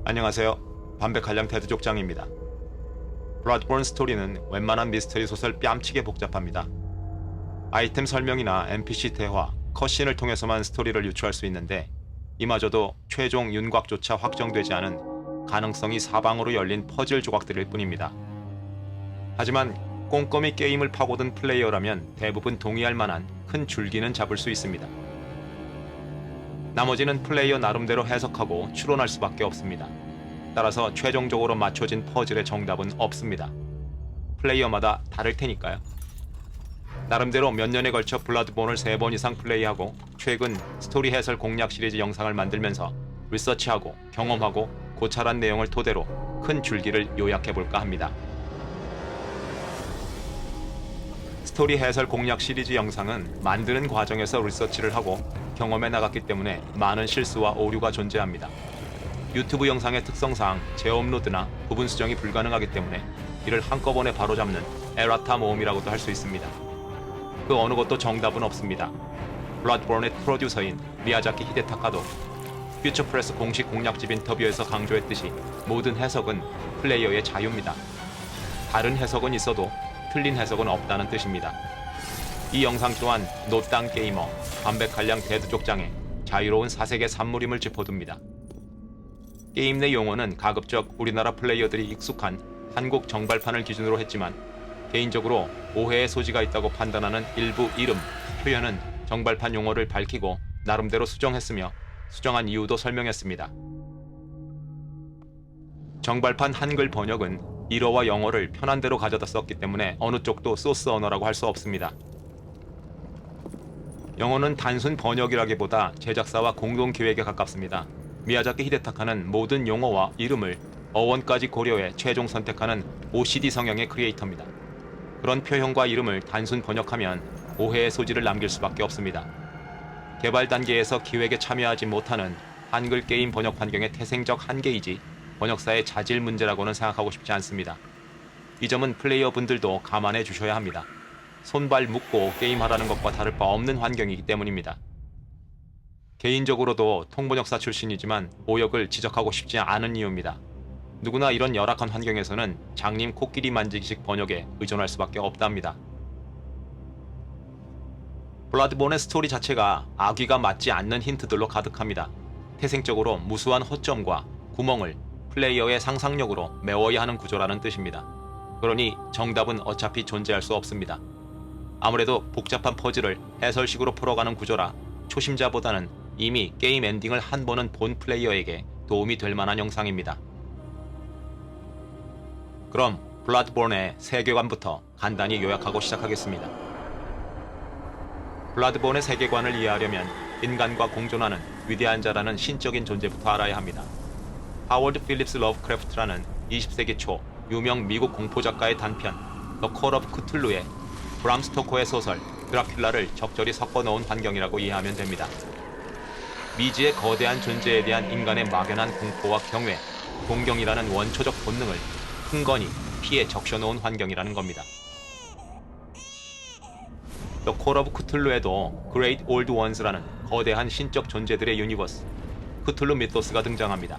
안녕하세요. 반백한량 테드족장입니다. 블러드본 스토리는 웬만한 미스터리 소설 뺨치게 복잡합니다. 아이템 설명이나 NPC 대화, 컷신을 통해서만 스토리를 유추할 수 있는데 이마저도 최종 윤곽조차 확정되지 않은 가능성이 사방으로 열린 퍼즐 조각들일 뿐입니다. 하지만 꼼꼼히 게임을 파고든 플레이어라면 대부분 동의할 만한 큰 줄기는 잡을 수 있습니다. 나머지는 플레이어 나름대로 해석하고 추론할 수밖에 없습니다. 따라서 최종적으로 맞춰진 퍼즐의 정답은 없습니다. 플레이어마다 다를 테니까요. 나름대로 몇 년에 걸쳐 블러드본을 3번 이상 플레이하고 최근 스토리 해설 공략 시리즈 영상을 만들면서 리서치하고 경험하고 고찰한 내용을 토대로 큰 줄기를 요약해볼까 합니다. 스토리 해설 공략 시리즈 영상은 만드는 과정에서 리서치를 하고 경험해 나갔기 때문에 많은 실수와 오류가 존재합니다. 유튜브 영상의 특성상 재업로드나 부분 수정이 불가능하기 때문에 이를 한꺼번에 바로잡는 에라타 모험이라고도 할 수 있습니다. 그 어느 것도 정답은 없습니다. 블러드본의 프로듀서인 미야자키 히데타카도 퓨처프레스 공식 공략집 인터뷰에서 강조했듯이 모든 해석은 플레이어의 자유입니다. 다른 해석은 있어도 틀린 해석은 없다는 뜻입니다. 이 영상 또한 노땅 게이머, 반백한량 데드족장의 자유로운 사색의 산물임을 짚어둡니다. 게임 내 용어는 가급적 우리나라 플레이어들이 익숙한 한국 정발판을 기준으로 했지만 개인적으로 오해의 소지가 있다고 판단하는 일부 이름, 표현은 정발판 용어를 밝히고 나름대로 수정했으며 수정한 이유도 설명했습니다. 정발판 한글 번역은 일어와 영어를 편한 대로 가져다 썼기 때문에 어느 쪽도 소스 언어라고 할 수 없습니다. 영어는 단순 번역이라기보다 제작사와 공동 기획에 가깝습니다. 미야자키 히데타카는 모든 용어와 이름을 어원까지 고려해 최종 선택하는 OCD 성향의 크리에이터입니다. 그런 표현과 이름을 단순 번역하면 오해의 소지를 남길 수밖에 없습니다. 개발 단계에서 기획에 참여하지 못하는 한글 게임 번역 환경의 태생적 한계이지 번역사의 자질 문제라고는 생각하고 싶지 않습니다. 이 점은 플레이어 분들도 감안해 주셔야 합니다. 손발 묶고 게임하라는 것과 다를 바 없는 환경이기 때문입니다. 개인적으로도 통번역사 출신이지만 오역을 지적하고 싶지 않은 이유입니다. 누구나 이런 열악한 환경에서는 장님 코끼리 만지기식 번역에 의존할 수밖에 없답니다. 블러드본의 스토리 자체가 아귀가 맞지 않는 힌트들로 가득합니다. 태생적으로 무수한 허점과 구멍을 플레이어의 상상력으로 메워야 하는 구조라는 뜻입니다. 그러니 정답은 어차피 존재할 수 없습니다. 아무래도 복잡한 퍼즐을 해설식으로 풀어가는 구조라 초심자보다는 이미 게임 엔딩을 한 번은 본 플레이어에게 도움이 될 만한 영상입니다. 그럼 블러드본의 세계관부터 간단히 요약하고 시작하겠습니다. 블러드본의 세계관을 이해하려면 인간과 공존하는 위대한 자라는 신적인 존재부터 알아야 합니다. 하워드 필립스 러브크래프트라는 20세기 초 유명 미국 공포작가의 단편 더 콜 오브 쿠툴루의 브람 스토커의 소설 드라큘라를 적절히 섞어놓은 환경이라고 이해하면 됩니다. 미지의 거대한 존재에 대한 인간의 막연한 공포와 경외, 동경이라는 원초적 본능을 흥건히 피에 적셔놓은 환경이라는 겁니다. 더 콜 오브 쿠툴루에도 그레이트 올드 원스라는 거대한 신적 존재들의 유니버스, 쿠툴루 미토스가 등장합니다.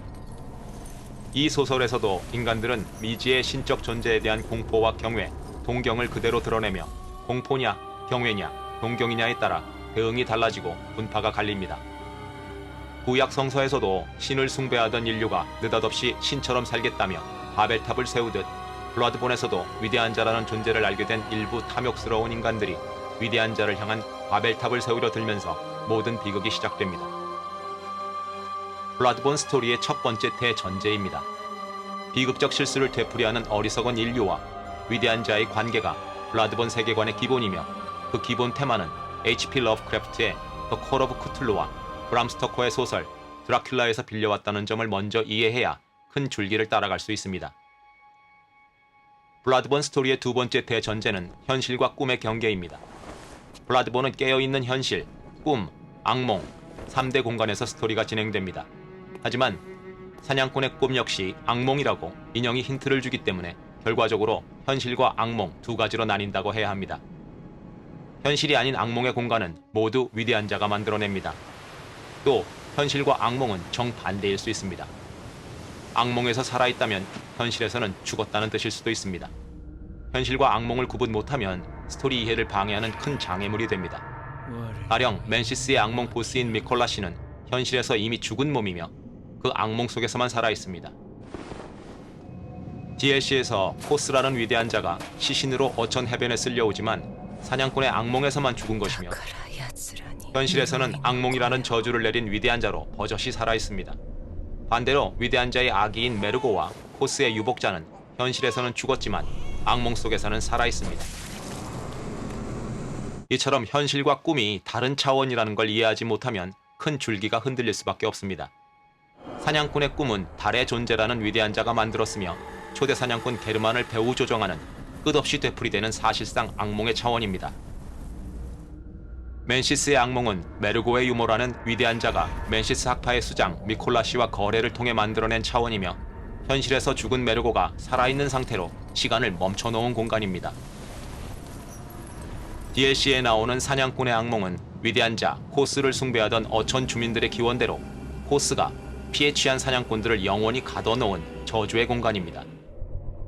이 소설에서도 인간들은 미지의 신적 존재에 대한 공포와 경외, 동경을 그대로 드러내며 공포냐, 경외냐, 동경이냐에 따라 대응이 달라지고 분파가 갈립니다. 구약 성서에서도 신을 숭배하던 인류가 느닷없이 신처럼 살겠다며 바벨탑을 세우듯 블러드본에서도 위대한 자라는 존재를 알게 된 일부 탐욕스러운 인간들이 위대한 자를 향한 바벨탑을 세우려 들면서 모든 비극이 시작됩니다. 블러드본 스토리의 첫 번째 대전제입니다. 비극적 실수를 되풀이하는 어리석은 인류와 위대한 자의 관계가 블러드본 세계관의 기본이며 그 기본 테마는 H.P. 러브크래프트의 더 콜 오브 쿠툴루와 브람 스토커의 소설 드라큘라에서 빌려왔다는 점을 먼저 이해해야 큰 줄기를 따라갈 수 있습니다. 블러드본 스토리의 두 번째 대전제는 현실과 꿈의 경계입니다. 블러드본은 깨어있는 현실, 꿈, 악몽, 3대 공간에서 스토리가 진행됩니다. 하지만 사냥꾼의 꿈 역시 악몽이라고 인형이 힌트를 주기 때문에 결과적으로 현실과 악몽 두 가지로 나뉜다고 해야 합니다. 현실이 아닌 악몽의 공간은 모두 위대한 자가 만들어냅니다. 또 현실과 악몽은 정반대일 수 있습니다. 악몽에서 살아있다면 현실에서는 죽었다는 뜻일 수도 있습니다. 현실과 악몽을 구분 못하면 스토리 이해를 방해하는 큰 장애물이 됩니다. 가령 맨시스의 악몽 보스인 미콜라 씨는 현실에서 이미 죽은 몸이며 그 악몽 속에서만 살아있습니다. DLC에서 코스라는 위대한 자가 시신으로 어촌 해변에 쓸려오지만 사냥꾼의 악몽에서만 죽은 것이며 현실에서는 악몽이라는 저주를 내린 위대한 자로 버젓이 살아있습니다. 반대로 위대한 자의 아기인 메르고와 코스의 유복자는 현실에서는 죽었지만 악몽 속에서는 살아있습니다. 이처럼 현실과 꿈이 다른 차원이라는 걸 이해하지 못하면 큰 줄기가 흔들릴 수밖에 없습니다. 사냥꾼의 꿈은 달의 존재라는 위대한 자가 만들었으며 초대 사냥꾼 게르만을 배후 조정하는 끝없이 되풀이되는 사실상 악몽의 차원입니다. 맨시스의 악몽은 메르고의 유모라는 위대한 자가 맨시스 학파의 수장 미콜라 씨와 거래를 통해 만들어낸 차원이며 현실에서 죽은 메르고가 살아있는 상태로 시간을 멈춰놓은 공간입니다. DLC에 나오는 사냥꾼의 악몽은 위대한 자 코스를 숭배하던 어촌 주민들의 기원대로 코스가 피해 취한 사냥꾼들을 영원히 가둬놓은 저주의 공간입니다.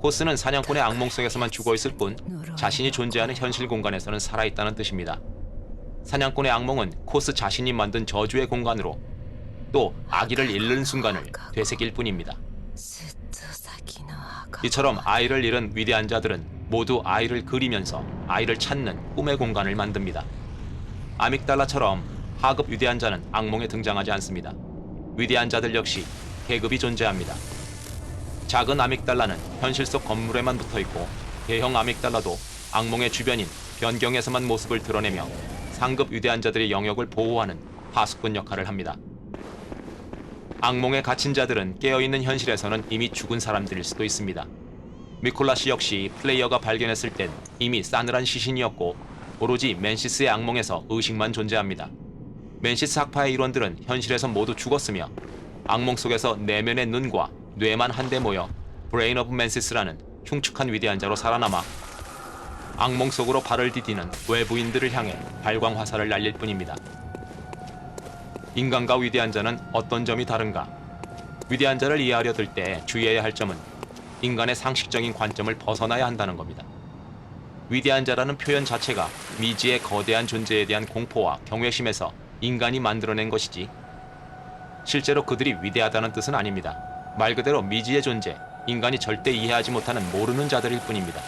코스는 사냥꾼의 악몽 속에서만 죽어있을 뿐 자신이 존재하는 현실 공간에서는 살아있다는 뜻입니다. 사냥꾼의 악몽은 코스 자신이 만든 저주의 공간으로 또 아기를 잃는 순간을 되새길 뿐입니다. 이처럼 아이를 잃은 위대한 자들은 모두 아이를 그리면서 아이를 찾는 꿈의 공간을 만듭니다. 아믹달라처럼 하급 위대한 자는 악몽에 등장하지 않습니다. 위대한 자들 역시 계급이 존재합니다. 작은 아믹달라는 현실 속 건물에만 붙어있고 대형 아믹달라도 악몽의 주변인 변경에서만 모습을 드러내며 상급 위대한 자들의 영역을 보호하는 파수꾼 역할을 합니다. 악몽에 갇힌 자들은 깨어있는 현실에서는 이미 죽은 사람들일 수도 있습니다. 미콜라 씨 역시 플레이어가 발견했을 땐 이미 싸늘한 시신이었고 오로지 맨시스의 악몽에서 의식만 존재합니다. 맨시스 학파의 일원들은 현실에서 모두 죽었으며 악몽 속에서 내면의 눈과 뇌만 한데 모여 브레인 오브 맨시스라는 흉측한 위대한 자로 살아남아 악몽 속으로 발을 디디는 외부인들을 향해 발광 화살을 날릴 뿐입니다. 인간과 위대한 자는 어떤 점이 다른가? 위대한 자를 이해하려 들 때 주의해야 할 점은 인간의 상식적인 관점을 벗어나야 한다는 겁니다. 위대한 자라는 표현 자체가 미지의 거대한 존재에 대한 공포와 경외심에서 인간이 만들어낸 것이지 실제로 그들이 위대하다는 뜻은 아닙니다. 말 그대로 미지의 존재, 인간이 절대 이해하지 못하는 모르는 자들일 뿐입니다.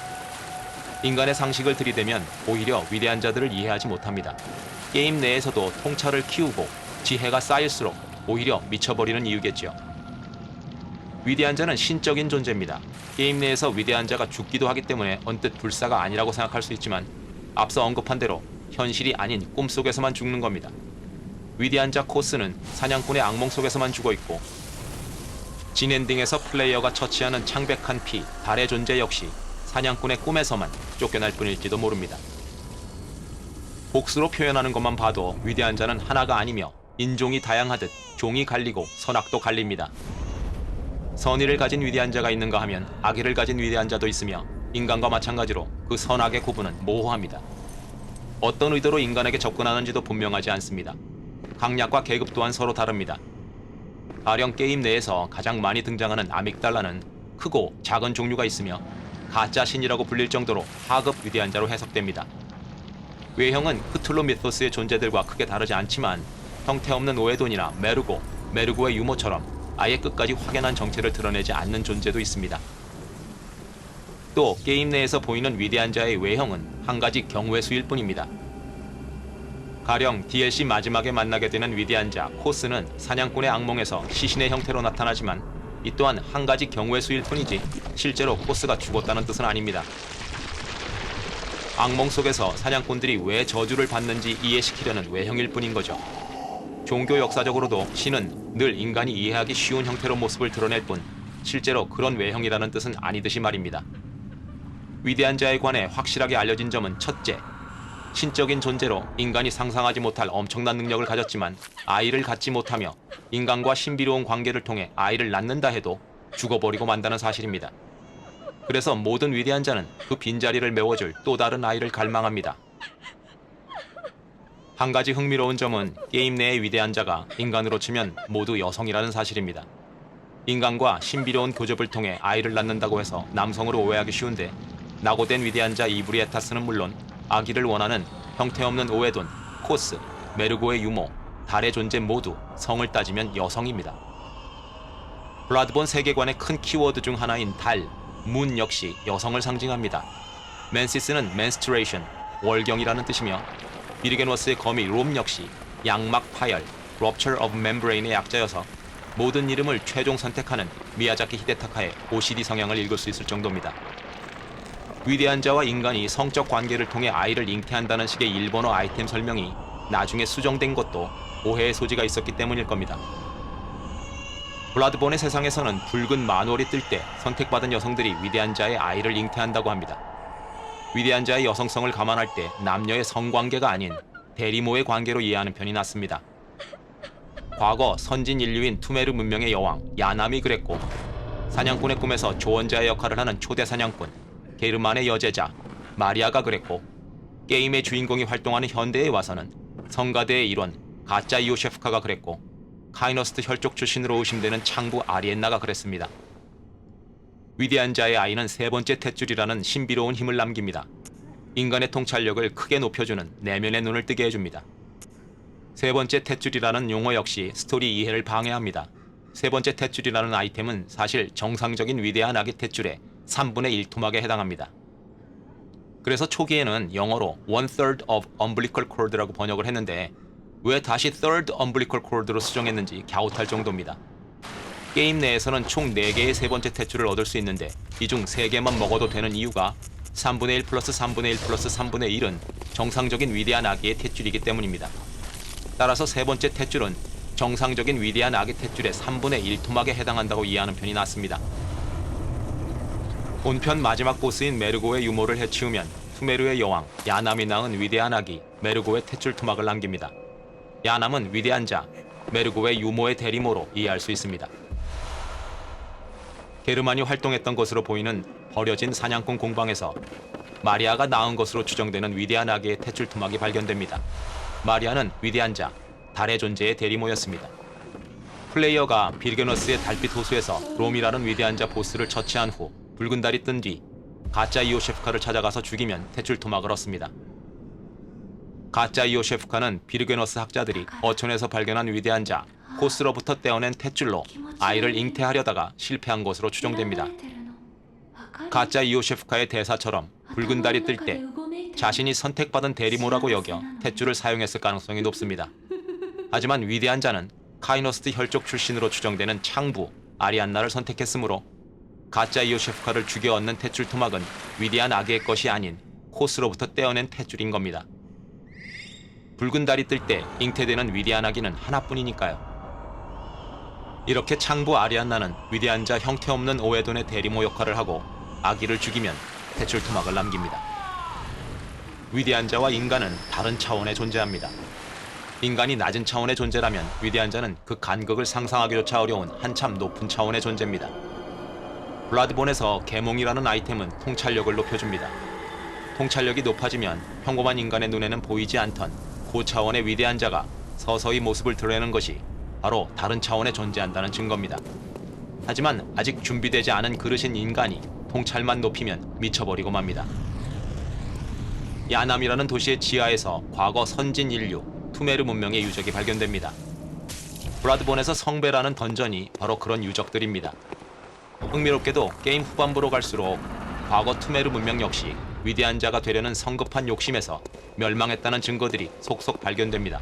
인간의 상식을 들이대면 오히려 위대한 자들을 이해하지 못합니다. 게임 내에서도 통찰을 키우고 지혜가 쌓일수록 오히려 미쳐버리는 이유겠죠. 위대한 자는 신적인 존재입니다. 게임 내에서 위대한 자가 죽기도 하기 때문에 언뜻 불사가 아니라고 생각할 수 있지만 앞서 언급한 대로 현실이 아닌 꿈속에서만 죽는 겁니다. 위대한 자 코스는 사냥꾼의 악몽 속에서만 죽어있고 진엔딩에서 플레이어가 처치하는 창백한 피, 달의 존재 역시 사냥꾼의 꿈에서만 쫓겨날 뿐일지도 모릅니다. 복수로 표현하는 것만 봐도 위대한 자는 하나가 아니며 인종이 다양하듯 종이 갈리고 선악도 갈립니다. 선의를 가진 위대한 자가 있는가 하면 악의를 가진 위대한 자도 있으며 인간과 마찬가지로 그 선악의 구분은 모호합니다. 어떤 의도로 인간에게 접근하는지도 분명하지 않습니다. 강약과 계급 또한 서로 다릅니다. 가령 게임 내에서 가장 많이 등장하는 아믹달라는 크고 작은 종류가 있으며 가짜 신이라고 불릴 정도로 하급 위대한 자로 해석됩니다. 외형은 크툴루 미토스의 존재들과 크게 다르지 않지만 형태없는 오에돈이나 메르고의 유모처럼 아예 끝까지 확연한 정체를 드러내지 않는 존재도 있습니다. 또 게임 내에서 보이는 위대한 자의 외형은 한 가지 경외수일 뿐입니다. 가령 DLC 마지막에 만나게 되는 위대한 자 코스는 사냥꾼의 악몽에서 시신의 형태로 나타나지만 이 또한 한 가지 경외수일 뿐이지 실제로 코스가 죽었다는 뜻은 아닙니다. 악몽 속에서 사냥꾼들이 왜 저주를 받는지 이해시키려는 외형일 뿐인 거죠. 종교 역사적으로도 신은 늘 인간이 이해하기 쉬운 형태로 모습을 드러낼 뿐 실제로 그런 외형이라는 뜻은 아니듯이 말입니다. 위대한 자에 관해 확실하게 알려진 점은 첫째, 신적인 존재로 인간이 상상하지 못할 엄청난 능력을 가졌지만 아이를 갖지 못하며 인간과 신비로운 관계를 통해 아이를 낳는다 해도 죽어버리고 만다는 사실입니다. 그래서 모든 위대한 자는 그 빈자리를 메워줄 또 다른 아이를 갈망합니다. 한 가지 흥미로운 점은 게임 내의 위대한 자가 인간으로 치면 모두 여성이라는 사실입니다. 인간과 신비로운 교접을 통해 아이를 낳는다고 해서 남성으로 오해하기 쉬운데 낙오된 위대한 자 이브리에타스는 물론 아기를 원하는 형태없는 오에돈, 코스, 메르고의 유모, 달의 존재 모두 성을 따지면 여성입니다. 블라드본 세계관의 큰 키워드 중 하나인 달, 문 역시 여성을 상징합니다. 맨시스는 menstruation, 월경이라는 뜻이며 비르게노스의 거미 롬 역시 양막 파열, rupture of membrane의 약자여서 모든 이름을 최종 선택하는 미야자키 히데타카의 OCD 성향을 읽을 수 있을 정도입니다. 위대한 자와 인간이 성적 관계를 통해 아이를 잉태한다는 식의 일본어 아이템 설명이 나중에 수정된 것도 오해의 소지가 있었기 때문일 겁니다. 블라드본의 세상에서는 붉은 만월이 뜰 때 선택받은 여성들이 위대한 자의 아이를 잉태한다고 합니다. 위대한 자의 여성성을 감안할 때 남녀의 성관계가 아닌 대리모의 관계로 이해하는 편이 낫습니다. 과거 선진 인류인 투메르 문명의 여왕 야남이 그랬고, 사냥꾼의 꿈에서 조언자의 역할을 하는 초대 사냥꾼 게르만의 여제자 마리아가 그랬고, 게임의 주인공이 활동하는 현대에 와서는 성가대의 일원 가짜 이오셰프카가 그랬고, 카이너스트 혈족 출신으로 의심되는 창부 아리엔나가 그랬습니다. 위대한 자의 아이는 세 번째 탯줄이라는 신비로운 힘을 남깁니다. 인간의 통찰력을 크게 높여주는 내면의 눈을 뜨게 해줍니다. 세 번째 탯줄이라는 용어 역시 스토리 이해를 방해합니다. 세 번째 탯줄이라는 아이템은 사실 정상적인 위대한 아기 탯줄의 3분의 1 토막에 해당합니다. 그래서 초기에는 영어로 1/3 of umbilical cord라고 번역을 했는데 왜 다시 third umbilical cord로 수정했는지 갸웃할 정도입니다. 게임 내에서는 총 4개의 세 번째 탯줄을 얻을 수 있는데 이 중 3개만 먹어도 되는 이유가 3분의 1 플러스 3분의 1 플러스 3분의 1은 정상적인 위대한 아기의 탯줄이기 때문입니다. 따라서 세 번째 탯줄은 정상적인 위대한 아기 탯줄의 3분의 1 토막에 해당한다고 이해하는 편이 낫습니다. 본편 마지막 보스인 메르고의 유모를 해치우면 투메르의 여왕 야남이 낳은 위대한 아기 메르고의 탯줄 토막을 남깁니다. 야남은 위대한 자 메르고의 유모의 대리모로 이해할 수 있습니다. 게르만이 활동했던 것으로 보이는 버려진 사냥꾼 공방에서 마리아가 낳은 것으로 추정되는 위대한 아기의 탯줄 토막이 발견됩니다. 마리아는 위대한 자, 달의 존재의 대리모였습니다. 플레이어가 빌게너스의 달빛 호수에서 롬이라는 위대한 자 보스를 처치한 후 붉은 달이 뜬 뒤 가짜 이오셰프카를 찾아가서 죽이면 탯줄 토막을 얻습니다. 가짜 이오셰프카는 비르게너스 학자들이 어촌에서 발견한 위대한 자 코스로부터 떼어낸 탯줄로 아이를 잉태하려다가 실패한 것으로 추정됩니다. 가짜 이오셰프카의 대사처럼 붉은 달이 뜰 때 자신이 선택받은 대리모라고 여겨 탯줄을 사용했을 가능성이 높습니다. 하지만 위대한 자는 카이너스트 혈족 출신으로 추정되는 창부 아리안나를 선택했으므로 가짜 이오셰프카를 죽여 얻는 탯줄 토막은 위대한 아기의 것이 아닌 코스로부터 떼어낸 탯줄인 겁니다. 붉은 달이 뜰 때 잉태되는 위대한 아기는 하나뿐이니까요. 이렇게 창부 아리안나는 위대한 자 형태없는 오에돈의 대리모 역할을 하고 아기를 죽이면 탯줄 토막을 남깁니다. 위대한 자와 인간은 다른 차원에 존재합니다. 인간이 낮은 차원의 존재라면 위대한 자는 그 간극을 상상하기조차 어려운 한참 높은 차원의 존재입니다. 블라드본에서 계몽이라는 아이템은 통찰력을 높여줍니다. 통찰력이 높아지면 평범한 인간의 눈에는 보이지 않던 고차원의 위대한 자가 서서히 모습을 드러내는 것이 바로 다른 차원에 존재한다는 증거입니다. 하지만 아직 준비되지 않은 그릇인 인간이 통찰만 높이면 미쳐버리고 맙니다. 야남이라는 도시의 지하에서 과거 선진 인류 투메르 문명의 유적이 발견됩니다. 블라드본에서 성배라는 던전이 바로 그런 유적들입니다. 흥미롭게도 게임 후반부로 갈수록 과거 투메르 문명 역시 위대한 자가 되려는 성급한 욕심에서 멸망했다는 증거들이 속속 발견됩니다.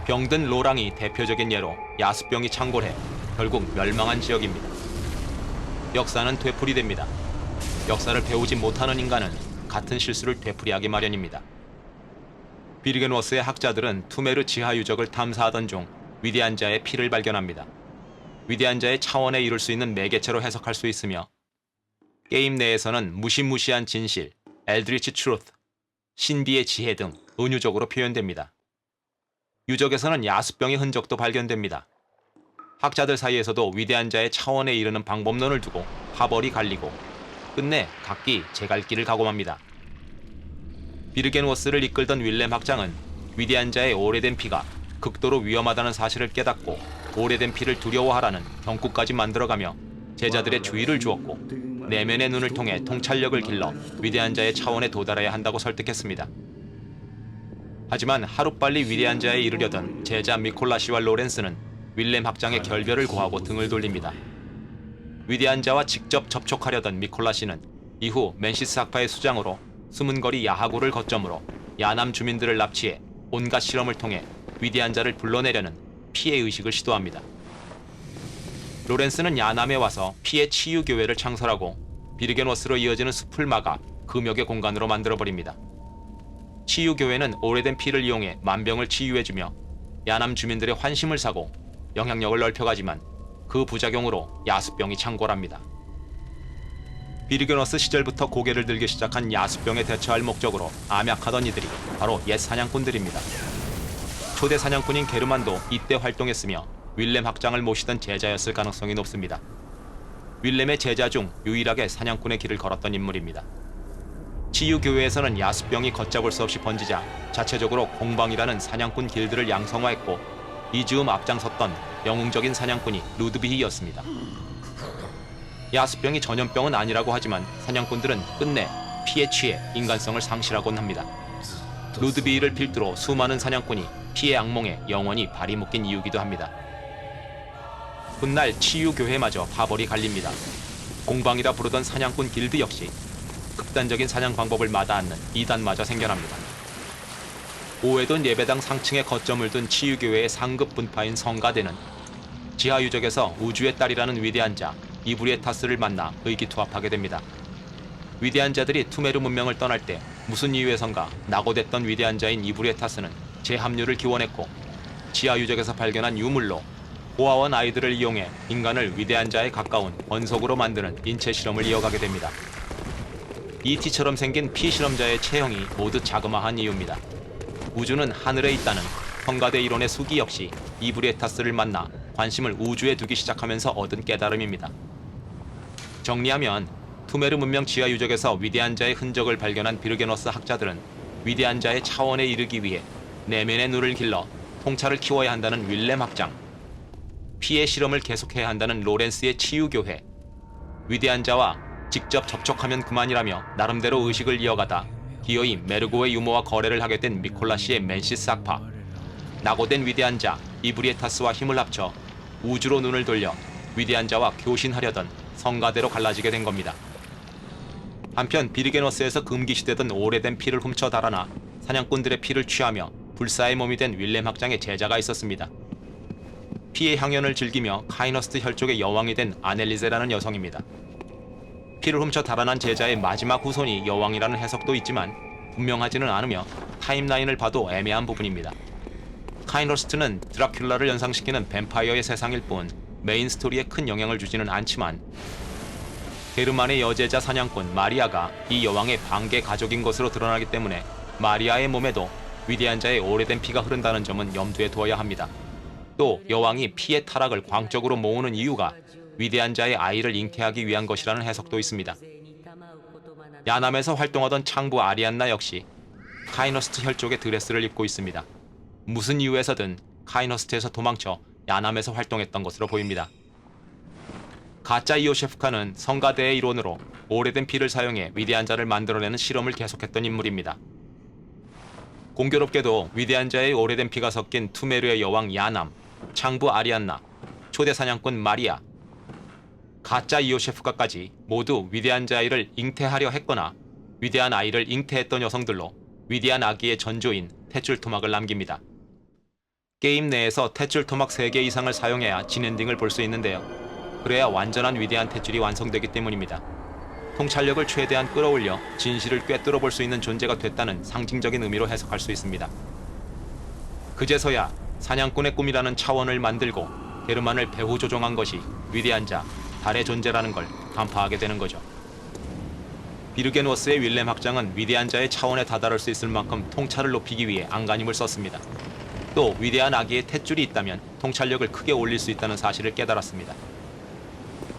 병든 로랑이 대표적인 예로 야수병이 창궐해 결국 멸망한 지역입니다. 역사는 되풀이됩니다. 역사를 배우지 못하는 인간은 같은 실수를 되풀이하기 마련입니다. 비르게노스의 학자들은 투메르 지하 유적을 탐사하던 중 위대한 자의 피를 발견합니다. 위대한 자의 차원에 이룰 수 있는 매개체로 해석할 수 있으며 게임 내에서는 무시무시한 진실, 엘드리치 트루트, 신비의 지혜 등 은유적으로 표현됩니다. 유적에서는 야수병의 흔적도 발견됩니다. 학자들 사이에서도 위대한 자의 차원에 이르는 방법론을 두고 파벌이 갈리고 끝내 각기 제갈 길을 가고 맙니다. 비르게누어스를 이끌던 윌렘 학장은 위대한 자의 오래된 피가 극도로 위험하다는 사실을 깨닫고 오래된 피를 두려워하라는 경고까지 만들어가며 제자들의 주의를 주었고 내면의 눈을 통해 통찰력을 길러 위대한 자의 차원에 도달해야 한다고 설득했습니다. 하지만 하루빨리 위대한 자에 이르려던 제자 미콜라 씨와 로렌스는 윌렘 학장의 결별을 고하고 등을 돌립니다. 위대한 자와 직접 접촉하려던 미콜라 씨는 이후 맨시스 학파의 수장으로 숨은 거리 야하고를 거점으로 야남 주민들을 납치해 온갖 실험을 통해 위대한 자를 불러내려는 피해 의식을 시도합니다. 로렌스는 야남에 와서 피해 치유교회를 창설하고 비르게노스로 이어지는 숲을 막아 금역의 공간으로 만들어버립니다. 치유교회는 오래된 피를 이용해 만병을 치유해주며 야남 주민들의 환심을 사고 영향력을 넓혀가지만 그 부작용으로 야수병이 창궐합니다. 비르게노스 시절부터 고개를 들기 시작한 야수병에 대처할 목적으로 암약하던 이들이 바로 옛 사냥꾼들입니다. 초대 사냥꾼인 게르만도 이때 활동했으며 윌렘 학장을 모시던 제자였을 가능성이 높습니다. 윌렘의 제자 중 유일하게 사냥꾼의 길을 걸었던 인물입니다. 치유교회에서는 야수병이 걷잡을 수 없이 번지자 자체적으로 공방이라는 사냥꾼 길드를 양성화했고 이 즈음 앞장섰던 영웅적인 사냥꾼이 루드비히였습니다. 야수병이 전염병은 아니라고 하지만 사냥꾼들은 끝내 피에 취해 인간성을 상실하곤 합니다. 루드비히를 필두로 수많은 사냥꾼이 피의 악몽에 영원히 발이 묶인 이유기도 합니다. 훗날 치유교회마저 파벌이 갈립니다. 공방이라 부르던 사냥꾼 길드 역시 극단적인 사냥 방법을 마다않는 이단마저 생겨납니다. 오해돈 예배당 상층에 거점을 둔 치유교회의 상급 분파인 성가대는 지하유적에서 우주의 딸이라는 위대한 자 이브리에타스를 만나 의기투합하게 됩니다. 위대한 자들이 투메르 문명을 떠날 때 무슨 이유에선가 낙오됐던 위대한 자인 이브리에타스는 재합류를 기원했고 지하유적에서 발견한 유물로 고아원 아이들을 이용해 인간을 위대한 자에 가까운 원석으로 만드는 인체 실험을 이어가게 됩니다. ET처럼 생긴 피실험자의 체형이 모두 자그마한 이유입니다. 우주는 하늘에 있다는 성가대 이론의 수기 역시 이브리에타스를 만나 관심을 우주에 두기 시작하면서 얻은 깨달음입니다. 정리하면 투메르 문명 지하 유적에서 위대한 자의 흔적을 발견한 비르게노스 학자들은 위대한 자의 차원에 이르기 위해 내면의 눈을 길러 통찰을 키워야 한다는 윌렘 학장, 피해 실험을 계속해야 한다는 로렌스의 치유교회, 위대한 자와 직접 접촉하면 그만이라며 나름대로 의식을 이어가다 기어이 메르고의 유모와 거래를 하게 된 미콜라 씨의 맨시스 학파, 낙오된 위대한 자 이브리에타스와 힘을 합쳐 우주로 눈을 돌려 위대한 자와 교신하려던 성가대로 갈라지게 된 겁니다. 한편 비르게노스에서 금기시되던 오래된 피를 훔쳐 달아나 사냥꾼들의 피를 취하며 불사의 몸이 된 윌렘 학장의 제자가 있었습니다. 피의 향연을 즐기며 카이너스트 혈족의 여왕이 된 아넬리제라는 여성입니다. 피를 훔쳐 달아난 제자의 마지막 후손이 여왕이라는 해석도 있지만 분명하지는 않으며 타임라인을 봐도 애매한 부분입니다. 카이너스트는 드라큘라를 연상시키는 뱀파이어의 세상일 뿐 메인 스토리에 큰 영향을 주지는 않지만 게르만의 여제자 사냥꾼 마리아가 이 여왕의 반개 가족인 것으로 드러나기 때문에 마리아의 몸에도 위대한 자의 오래된 피가 흐른다는 점은 염두에 두어야 합니다. 또 여왕이 피의 타락을 광적으로 모으는 이유가 위대한 자의 아이를 잉태하기 위한 것이라는 해석도 있습니다. 야남에서 활동하던 창부 아리안나 역시 카이너스트 혈족의 드레스를 입고 있습니다. 무슨 이유에서든 카이너스트에서 도망쳐 야남에서 활동했던 것으로 보입니다. 가짜 이오셰프카는 성가대의 일원으로 오래된 피를 사용해 위대한 자를 만들어내는 실험을 계속했던 인물입니다. 공교롭게도 위대한 자의 오래된 피가 섞인 투메르의 여왕 야남, 창부 아리안나, 초대 사냥꾼 마리아, 가짜 이오셰프카까지 모두 위대한 자아이를 잉태하려 했거나 위대한 아이를 잉태했던 여성들로 위대한 아기의 전조인 탯줄 토막을 남깁니다. 게임 내에서 탯줄 토막 3개 이상을 사용해야 진엔딩을 볼 수 있는데요. 그래야 완전한 위대한 탯줄이 완성되기 때문입니다. 통찰력을 최대한 끌어올려 진실을 꿰뚫어 볼 수 있는 존재가 됐다는 상징적인 의미로 해석할 수 있습니다. 그제서야 사냥꾼의 꿈이라는 차원을 만들고 게르만을 배후 조종한 것이 위대한 자, 달의 존재라는 걸 간파하게 되는 거죠. 비르게노스의 윌렘 학장은 위대한 자의 차원에 다다를 수 있을 만큼 통찰을 높이기 위해 안간힘을 썼습니다. 또 위대한 아기의 탯줄이 있다면 통찰력을 크게 올릴 수 있다는 사실을 깨달았습니다.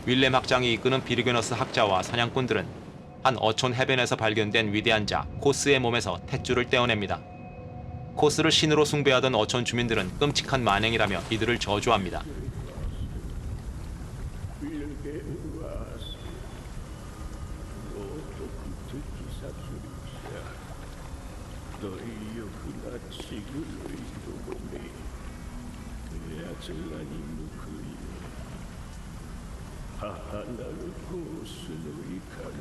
윌렘 학장이 이끄는 비르게노스 학자와 사냥꾼들은 한 어촌 해변에서 발견된 위대한 자 코스의 몸에서 탯줄을 떼어냅니다. 코스를 신으로 숭배하던 어촌 주민들은 끔찍한 만행이라며 이들을 저주합니다. 貪欲な血狂いどもめ、奴らに報い母なるコースの怒り。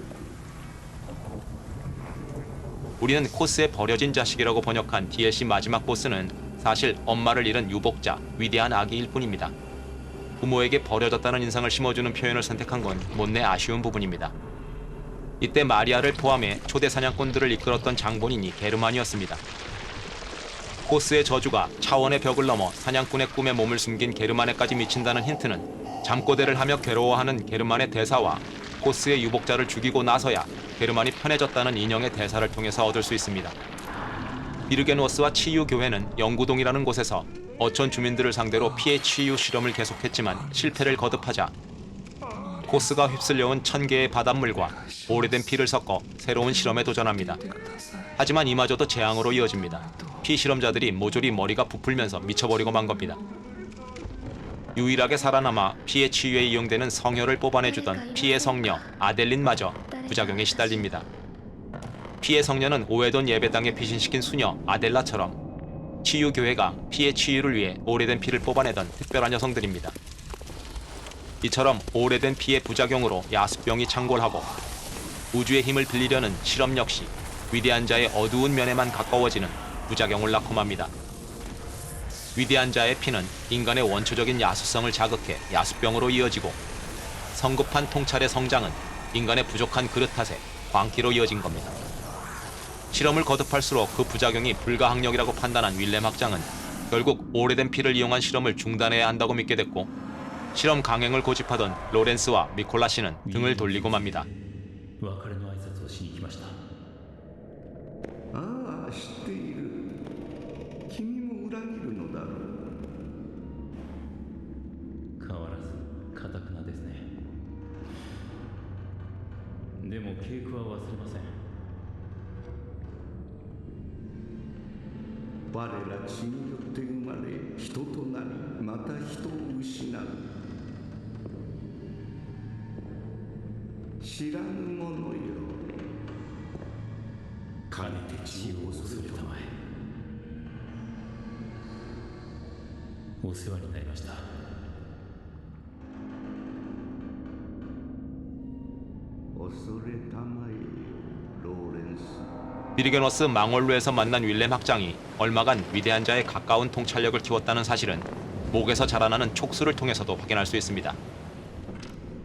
우리는 코스의 버려진 자식이라고 번역한 DLC 마지막 보스는 사실 엄마를 잃은 유복자, 위대한 아기일 뿐입니다. 부모에게 버려졌다는 인상을 심어주는 표현을 선택한 건 못내 아쉬운 부분입니다. 이때 마리아를 포함해 초대 사냥꾼들을 이끌었던 장본인이 게르만이었습니다. 코스의 저주가 차원의 벽을 넘어 사냥꾼의 꿈에 몸을 숨긴 게르만에까지 미친다는 힌트는 잠꼬대를 하며 괴로워하는 게르만의 대사와 코스의 유복자를 죽이고 나서야 게르만이 편해졌다는 인형의 대사를 통해서 얻을 수 있습니다. 비르게노스와 치유교회는 영구동이라는 곳에서 어촌 주민들을 상대로 피해 치유 실험을 계속했지만 실패를 거듭하자 코스가 휩쓸려온 1000개의 바닷물과 오래된 피를 섞어 새로운 실험에 도전합니다. 하지만 이마저도 재앙으로 이어집니다. 피실험자들이 모조리 머리가 부풀면서 미쳐버리고 만 겁니다. 유일하게 살아남아 피해 치유에 이용되는 성혈을 뽑아내주던 피해 성녀 아델린마저 부작용에 시달립니다. 피해 성녀는 오해돈 예배당에 피신시킨 수녀 아델라처럼 치유교회가 피해 치유를 위해 오래된 피를 뽑아내던 특별한 여성들입니다. 이처럼 오래된 피의 부작용으로 야수병이 창궐하고 우주의 힘을 빌리려는 실험 역시 위대한 자의 어두운 면에만 가까워지는 부작용을 낳고 맙니다. 위대한 자의 피는 인간의 원초적인 야수성을 자극해 야수병으로 이어지고 성급한 통찰의 성장은 인간의 부족한 그릇 탓에 광기로 이어진 겁니다. 실험을 거듭할수록 그 부작용이 불가항력이라고 판단한 윌렘 학장은 결국 오래된 피를 이용한 실험을 중단해야 한다고 믿게 됐고 실험 강행을 고집하던 로렌스와 미콜라 씨는 등을 돌리고 맙니다. 別れの挨拶をしに来ました。ああ、知っている。君も裏切るのだろう。変わらず堅くなですね。でも稽古は忘れません。我ら血によって生まれ人となりまた人を失う。知らぬ者よ。かねて血を恐れたまえ。お世話になりました。恐れたまえよ、ローレンス。 비르게노스 망월루에서 만난 윌렘 학장이 얼마간 위대한 자의 가까운 통찰력을 키웠다는 사실은 목에서 자라나는 촉수를 통해서도 확인할 수 있습니다.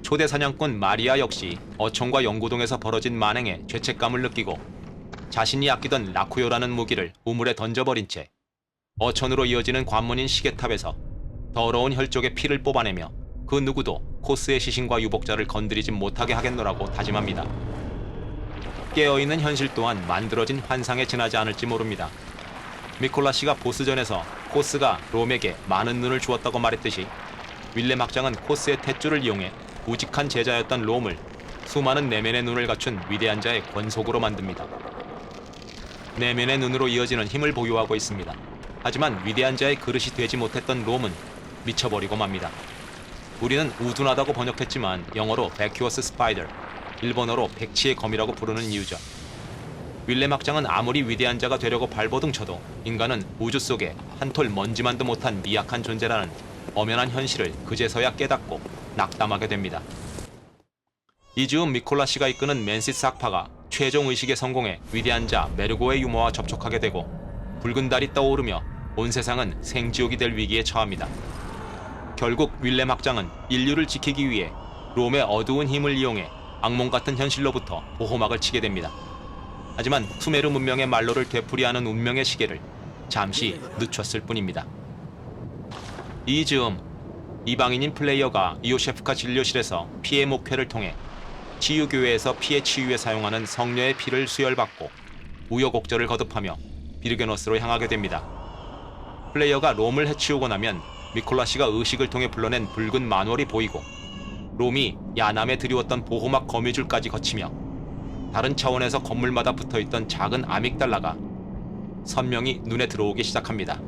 초대 사냥꾼 마리아 역시 어촌과 영구동에서 벌어진 만행에 죄책감을 느끼고 자신이 아끼던 라쿠요라는 무기를 우물에 던져버린 채 어촌으로 이어지는 관문인 시계탑에서 더러운 혈족의 피를 뽑아내며 그 누구도 코스의 시신과 유복자를 건드리지 못하게 하겠노라고 다짐합니다. 깨어있는 현실 또한 만들어진 환상에 지나지 않을지 모릅니다. 미콜라 씨가 보스전에서 코스가 롬에게 많은 눈을 주었다고 말했듯이 윌렘 학장은 코스의 탯줄을 이용해 우직한 제자였던 롬을 수많은 내면의 눈을 갖춘 위대한 자의 권속으로 만듭니다. 내면의 눈으로 이어지는 힘을 보유하고 있습니다. 하지만 위대한 자의 그릇이 되지 못했던 롬은 미쳐버리고 맙니다. 우리는 우둔하다고 번역했지만 영어로 vacuous spider, 일본어로 백치의 검이라고 부르는 이유죠. 윌렘 학장은 아무리 위대한 자가 되려고 발버둥쳐도 인간은 우주 속에 한 톨 먼지만도 못한 미약한 존재라는 엄연한 현실을 그제서야 깨닫고 낙담하게 됩니다. 이즈음 미콜라 씨가 이끄는 맨시스 학파가 최종 의식에 성공해 위대한 자 메르고의 유머와 접촉하게 되고 붉은 달이 떠오르며 온 세상은 생지옥이 될 위기에 처합니다. 결국 윌렘 학장은 인류를 지키기 위해 롬의 어두운 힘을 이용해 악몽 같은 현실로부터 보호막을 치게 됩니다. 하지만 수메르 문명의 말로를 되풀이하는 운명의 시계를 잠시 늦췄을 뿐입니다. 이 즈음 이방인인 플레이어가 이오셰프카 진료실에서 피해 목회를 통해 치유교회에서 피해 치유에 사용하는 성녀의 피를 수혈받고 우여곡절을 거듭하며 비르게노스로 향하게 됩니다. 플레이어가 롬을 해치우고 나면 미콜라 씨가 의식을 통해 불러낸 붉은 만월이 보이고 롬이 야남에 드리웠던 보호막 거미줄까지 거치며 다른 차원에서 건물마다 붙어있던 작은 아믹달라가 선명히 눈에 들어오기 시작합니다.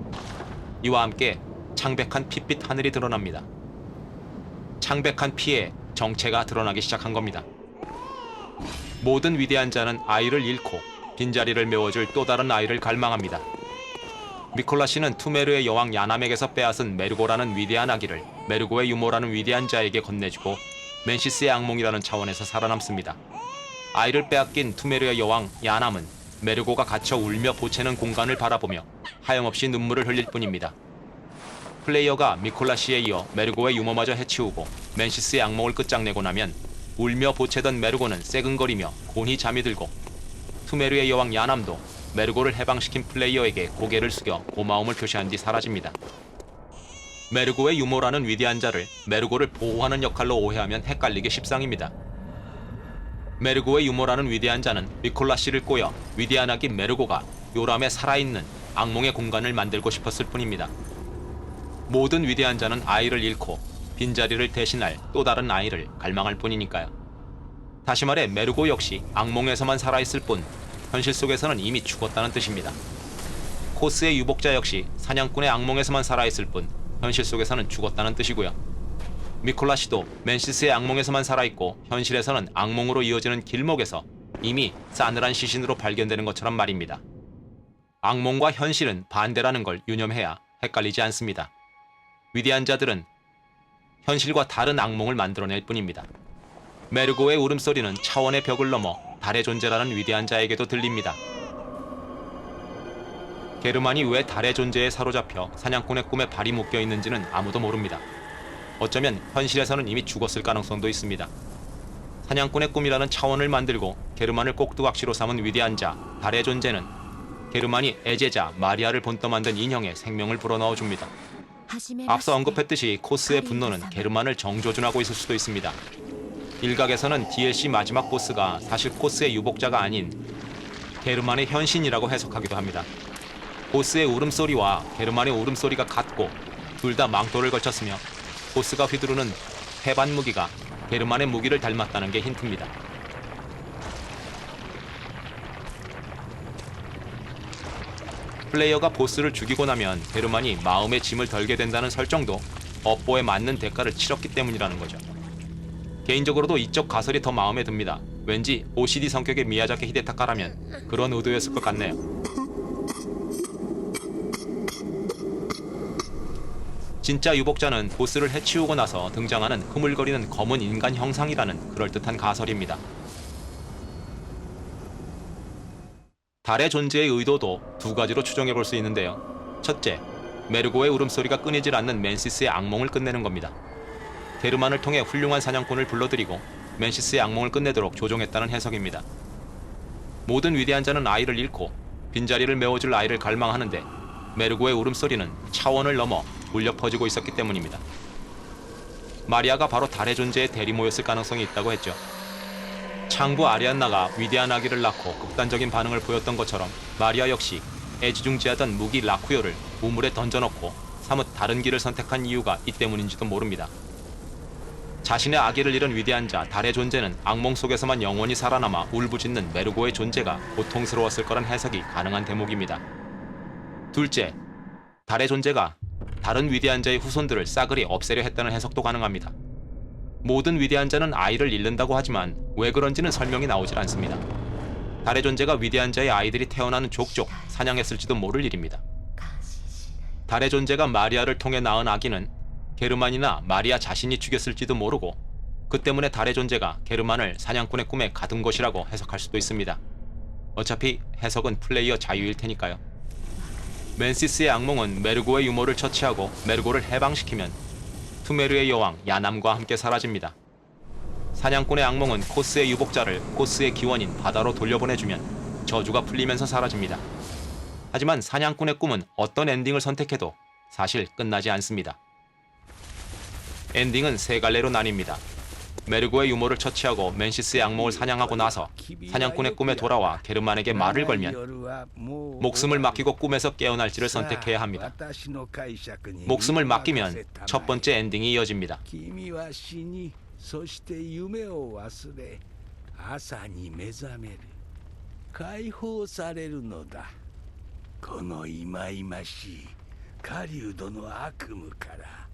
이와 함께 창백한 핏빛 하늘이 드러납니다. 창백한 피에 정체가 드러나기 시작한 겁니다. 모든 위대한 자는 아이를 잃고 빈자리를 메워줄 또 다른 아이를 갈망합니다. 미콜라 씨는 투메르의 여왕 야남에게서 빼앗은 메르고라는 위대한 아기를 메르고의 유모라는 위대한 자에게 건네주고 멘시스의 악몽이라는 차원에서 살아남습니다. 아이를 빼앗긴 투메르의 여왕 야남은 메르고가 갇혀 울며 보채는 공간을 바라보며 하염없이 눈물을 흘릴 뿐입니다. 플레이어가 미콜라 씨에 이어 메르고의 유모마저 해치우고 멘시스의 악몽을 끝장내고 나면 울며 보채던 메르고는 새근거리며 곤히 잠이 들고 투메르의 여왕 야남도 메르고를 해방시킨 플레이어에게 고개를 숙여 고마움을 표시한 뒤 사라집니다. 메르고의 유모라는 위대한 자를 메르고를 보호하는 역할로 오해하면 헷갈리기 십상입니다. 메르고의 유모라는 위대한 자는 미콜라 씨를 꼬여 위대한 아기 메르고가 요람에 살아있는 악몽의 공간을 만들고 싶었을 뿐입니다. 모든 위대한 자는 아이를 잃고 빈자리를 대신할 또 다른 아이를 갈망할 뿐이니까요. 다시 말해 메르고 역시 악몽에서만 살아있을 뿐 현실 속에서는 이미 죽었다는 뜻입니다. 코스의 유복자 역시 사냥꾼의 악몽에서만 살아있을 뿐 현실 속에서는 죽었다는 뜻이고요. 미콜라 씨도 멘시스의 악몽에서만 살아있고 현실에서는 악몽으로 이어지는 길목에서 이미 싸늘한 시신으로 발견되는 것처럼 말입니다. 악몽과 현실은 반대라는 걸 유념해야 헷갈리지 않습니다. 위대한 자들은 현실과 다른 악몽을 만들어낼 뿐입니다. 메르고의 울음소리는 차원의 벽을 넘어 달의 존재라는 위대한 자에게도 들립니다. 게르만이 왜 달의 존재에 사로잡혀 사냥꾼의 꿈에 발이 묶여 있는지는 아무도 모릅니다. 어쩌면 현실에서는 이미 죽었을 가능성도 있습니다. 사냥꾼의 꿈이라는 차원을 만들고 게르만을 꼭두각시로 삼은 위대한 자, 달의 존재는 게르만이 애제자 마리아를 본떠 만든 인형에 생명을 불어넣어 줍니다. 앞서 언급했듯이 코스의 분노는 게르만을 정조준하고 있을 수도 있습니다. 일각에서는 DLC 마지막 보스가 사실 코스의 유복자가 아닌 게르만의 현신이라고 해석하기도 합니다. 보스의 울음소리와 게르만의 울음소리가 같고 둘 다 망토를 걸쳤으며 보스가 휘두르는 해반 무기가 게르만의 무기를 닮았다는 게 힌트입니다. 플레이어가 보스를 죽이고 나면 게르만이 마음의 짐을 덜게 된다는 설정도 업보에 맞는 대가를 치렀기 때문이라는 거죠. 개인적으로도 이쪽 가설이 더 마음에 듭니다. 왠지 OCD 성격의 미야자키 히데타카라면 그런 의도였을 것 같네요. 진짜 유복자는 보스를 해치우고 나서 등장하는 흐물거리는 검은 인간 형상이라는 그럴듯한 가설입니다. 달의 존재의 의도도 두 가지로 추정해 볼 수 있는데요. 첫째, 메르고의 울음소리가 끊이질 않는 멘시스의 악몽을 끝내는 겁니다. 게르만을 통해 훌륭한 사냥꾼을 불러들이고 멘시스의 악몽을 끝내도록 조종했다는 해석입니다. 모든 위대한 자는 아이를 잃고 빈자리를 메워줄 아이를 갈망하는데 메르고의 울음소리는 차원을 넘어 울려 퍼지고 있었기 때문입니다. 마리아가 바로 달의 존재의 대리모였을 가능성이 있다고 했죠. 창부 아리안나가 위대한 아기를 낳고 극단적인 반응을 보였던 것처럼 마리아 역시 애지중지하던 무기 라쿠요를 우물에 던져넣고 사뭇 다른 길을 선택한 이유가 이 때문인지도 모릅니다. 자신의 아기를 잃은 위대한 자 달의 존재는 악몽 속에서만 영원히 살아남아 울부짖는 메르고의 존재가 고통스러웠을 거란 해석이 가능한 대목입니다. 둘째, 달의 존재가 다른 위대한 자의 후손들을 싸그리 없애려 했다는 해석도 가능합니다. 모든 위대한 자는 아이를 잃는다고 하지만 왜 그런지는 설명이 나오질 않습니다. 달의 존재가 위대한 자의 아이들이 태어나는 족족 사냥했을지도 모를 일입니다. 달의 존재가 마리아를 통해 낳은 아기는 게르만이나 마리아 자신이 죽였을지도 모르고 그 때문에 달의 존재가 게르만을 사냥꾼의 꿈에 가둔 것이라고 해석할 수도 있습니다. 어차피 해석은 플레이어 자유일 테니까요. 멘시스의 악몽은 메르고의 유모를 처치하고 메르고를 해방시키면 투메르의 여왕 야남과 함께 사라집니다. 사냥꾼의 악몽은 코스의 유복자를 코스의 기원인 바다로 돌려보내주면 저주가 풀리면서 사라집니다. 하지만 사냥꾼의 꿈은 어떤 엔딩을 선택해도 사실 끝나지 않습니다. 엔딩은 세 갈래로 나뉩니다. 메르고의 유모를 처치하고 멘시스의 악몽을 사냥하고 나서 사냥꾼의 꿈에 돌아와 게르만에게 말을 걸면 목숨을 맡기고 꿈에서 깨어날지를 선택해야 합니다. 목숨을 맡기면 첫 번째 엔딩이 이어집니다. そして夢を忘れ朝に目覚める解放されるのだこの忌々しい狩人の悪夢から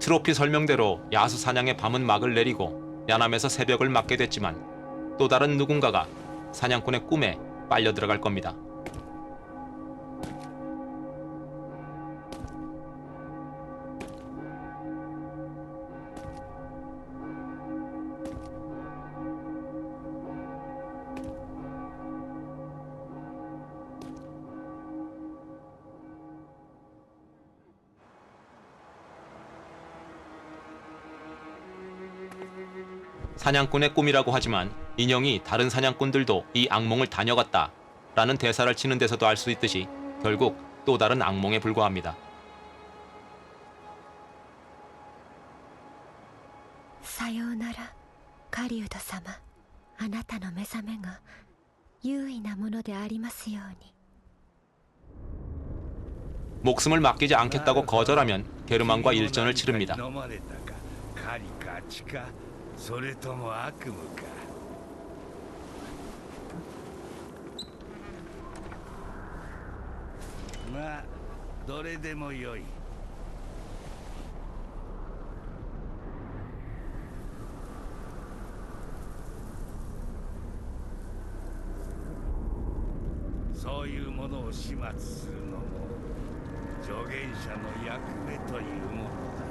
트로피 설명대로 야수 사냥의 밤은 막을 내리고 야남에서 새벽을 맞게 됐지만 또 다른 누군가가 사냥꾼의 꿈에 빨려 들어갈 겁니다. 사냥꾼의 꿈이라고 하지만 인형이 다른 사냥꾼들도 이 악몽을 다녀갔다 라는 대사를 치는 데서도 알 수 있듯이 결국 또 다른 악몽에 불과합니다. さようなら狩人様。あなたの目覚めが優位なものでありますように。 목숨을 맡기지 않겠다고 거절하면 게르만과 일전을 치릅니다. 飲まれたか狩りか血かそれとも悪夢か。まあどれでもよい。そういうものを始末するのも助言者の役目というものだ。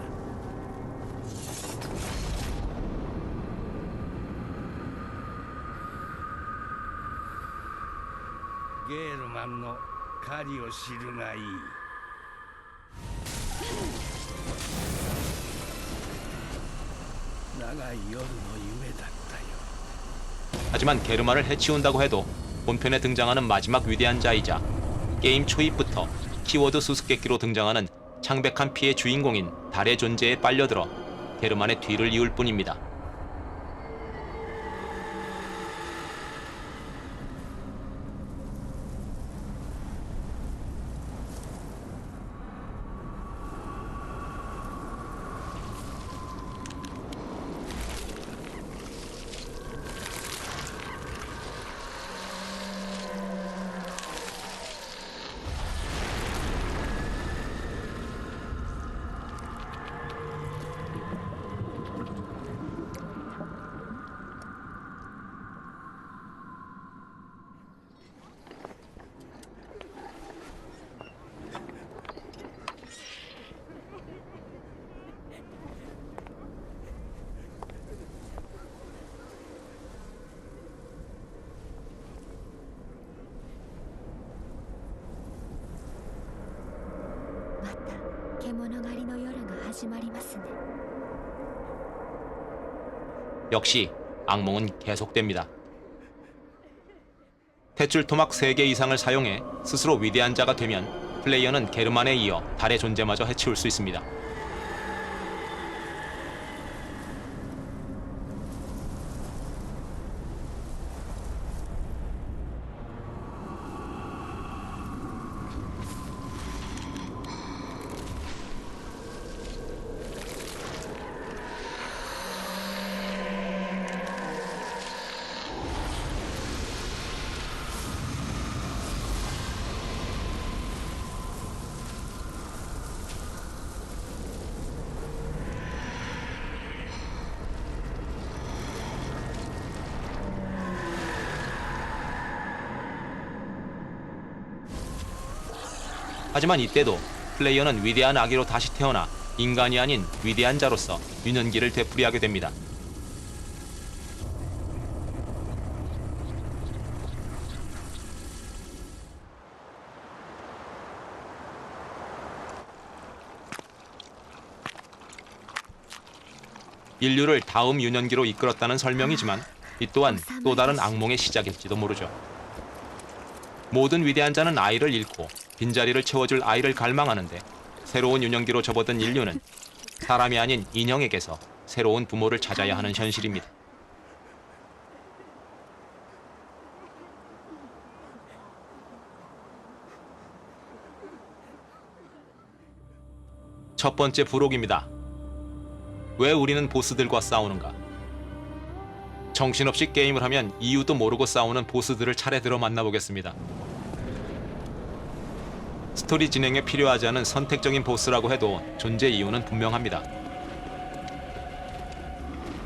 ゲールマンの狩りを知るがいい。長い夜の夢だったよ。 하지만 게르만을 해치운다고 해도 본편에 등장하는 마지막 위대한 자이자 게임 초입부터 키워드 수수께끼로 등장하는 창백한 피의 주인공인 달의 존재에 빨려들어 게르만의 뒤를 이을 뿐입니다. 역시 악몽은 계속됩니다. 탯줄 토막 3개 이상을 사용해 스스로 위대한 자가 되면 플레이어는 게르만에 이어 달의 존재마저 해치울 수 있습니다. 하지만 이때도 플레이어는 위대한 아기로 다시 태어나 인간이 아닌 위대한 자로서 유년기를 되풀이하게 됩니다. 인류를 다음 유년기로 이끌었다는 설명이지만 이 또한 또 다른 악몽의 시작일지도 모르죠. 모든 위대한 자는 아이를 잃고 빈자리를 채워줄 아이를 갈망하는데 새로운 유년기로 접어든 인류는 사람이 아닌 인형에게서 새로운 부모를 찾아야 하는 현실입니다. 첫 번째 부록입니다. 왜 우리는 보스들과 싸우는가? 정신없이 게임을 하면 이유도 모르고 싸우는 보스들을 차례대로 만나보겠습니다. 스토리 진행에 필요하지 않은 선택적인 보스라고 해도 존재 이유는 분명합니다.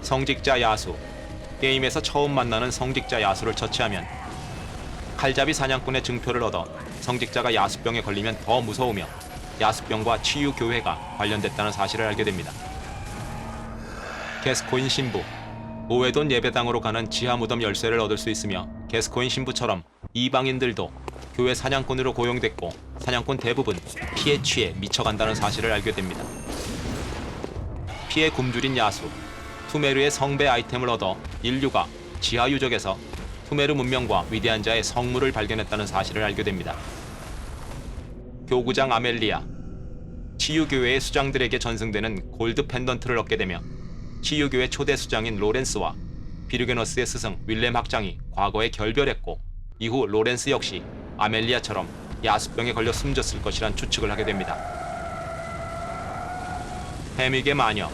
성직자 야수. 게임에서 처음 만나는 성직자 야수를 처치하면 칼잡이 사냥꾼의 증표를 얻어 성직자가 야수병에 걸리면 더 무서우며 야수병과 치유교회가 관련됐다는 사실을 알게 됩니다. 게스코인 신부. 오웨돈 예배당으로 가는 지하 무덤 열쇠를 얻을 수 있으며 게스코인 신부처럼 이방인들도 교회 사냥꾼으로 고용됐고 사냥꾼 대부분 피에 취해 미쳐간다는 사실을 알게 됩니다. 피에 굶주린 야수. 투메르의 성배 아이템을 얻어 인류가 지하 유적에서 투메르 문명과 위대한 자의 성물을 발견했다는 사실을 알게 됩니다. 교구장 아멜리아. 치유교회의 수장들에게 전승되는 골드 펜던트를 얻게 되며 치유교회 초대 수장인 로렌스와 비르게너스의 스승 윌렘 학장이 과거에 결별했고 이후 로렌스 역시 아멜리아처럼 야수병에 걸려 숨졌을 것이란 추측을 하게 됩니다. 해믹의 마녀.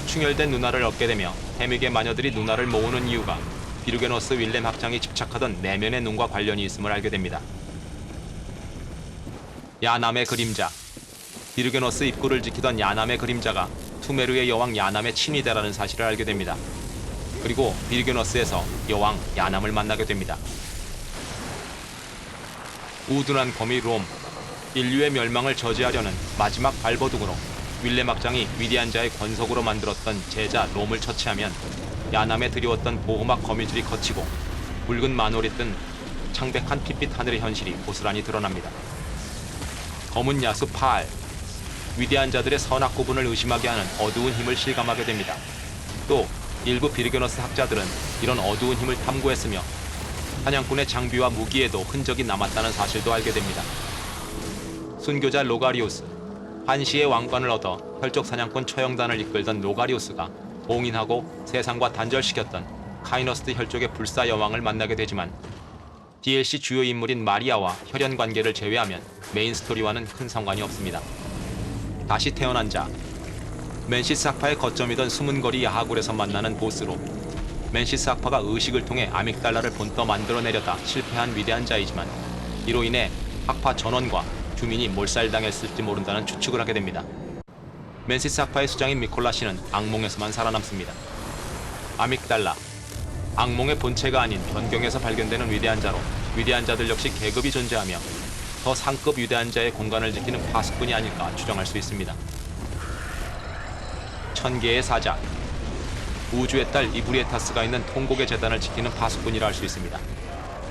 충혈된 누나를 얻게 되며 해믹의 마녀들이 누나를 모으는 이유가 비르게너스 윌렘 학장이 집착하던 내면의 눈과 관련이 있음을 알게 됩니다. 야남의 그림자. 비르게너스 입구를 지키던 야남의 그림자가 투메르의 여왕 야남의 친위대라는 사실을 알게 됩니다. 그리고 비르게너스에서 여왕 야남을 만나게 됩니다. 우둔한 거미 롬. 인류의 멸망을 저지하려는 마지막 발버둥으로 윌렘 학장이 위대한 자의 권속으로 만들었던 제자 롬을 처치하면 야남에 드리웠던 보호막 거미줄이 걷히고 붉은 만월이 뜬 창백한 핏빛 하늘의 현실이 고스란히 드러납니다. 검은 야수 파알. 위대한 자들의 선악 구분을 의심하게 하는 어두운 힘을 실감하게 됩니다. 또 일부 비르게너스 학자들은 이런 어두운 힘을 탐구했으며 사냥꾼의 장비와 무기에도 흔적이 남았다는 사실도 알게 됩니다. 순교자 로가리우스. 한시의 왕관을 얻어 혈족 사냥꾼 처형단을 이끌던 로가리우스가 봉인하고 세상과 단절시켰던 카이너스트 혈족의 불사 여왕을 만나게 되지만 DLC 주요 인물인 마리아와 혈연 관계를 제외하면 메인 스토리와는 큰 상관이 없습니다. 다시 태어난 자. 맨시스 학파의 거점이던 숨은 거리 야하굴에서 만나는 보스로 맨시스 학파가 의식을 통해 아믹달라를 본떠 만들어내려다 실패한 위대한 자이지만 이로 인해 학파 전원과 주민이 몰살당했을지 모른다는 추측을 하게 됩니다. 맨시스 학파의 수장인 미콜라 씨는 악몽에서만 살아남습니다. 아믹달라. 악몽의 본체가 아닌 변경에서 발견되는 위대한 자로 위대한 자들 역시 계급이 존재하며 더 상급 위대한 자의 공간을 지키는 파수꾼이 아닐까 추정할 수 있습니다. 천개의 사자. 우주의 딸 이브리에타스가 있는 통곡의 재단을 지키는 파수꾼이라 할 수 있습니다.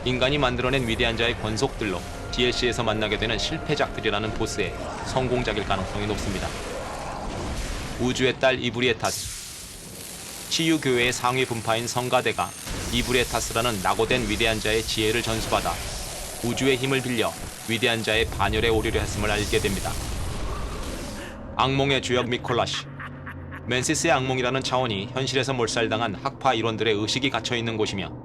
인간이 만들어낸 위대한 자의 권속들로 DLC에서 만나게 되는 실패작들이라는 보스의 성공작일 가능성이 높습니다. 우주의 딸 이브리에타스. 치유교회의 상위 분파인 성가대가 이브리에타스라는 낙오된 위대한 자의 지혜를 전수받아 우주의 힘을 빌려 위대한 자의 반열에 오르려 했음을 알게 됩니다. 악몽의 주역 미콜라시. 맨시스의 악몽이라는 차원이 현실에서 몰살당한 학파 일원들의 의식이 갇혀있는 곳이며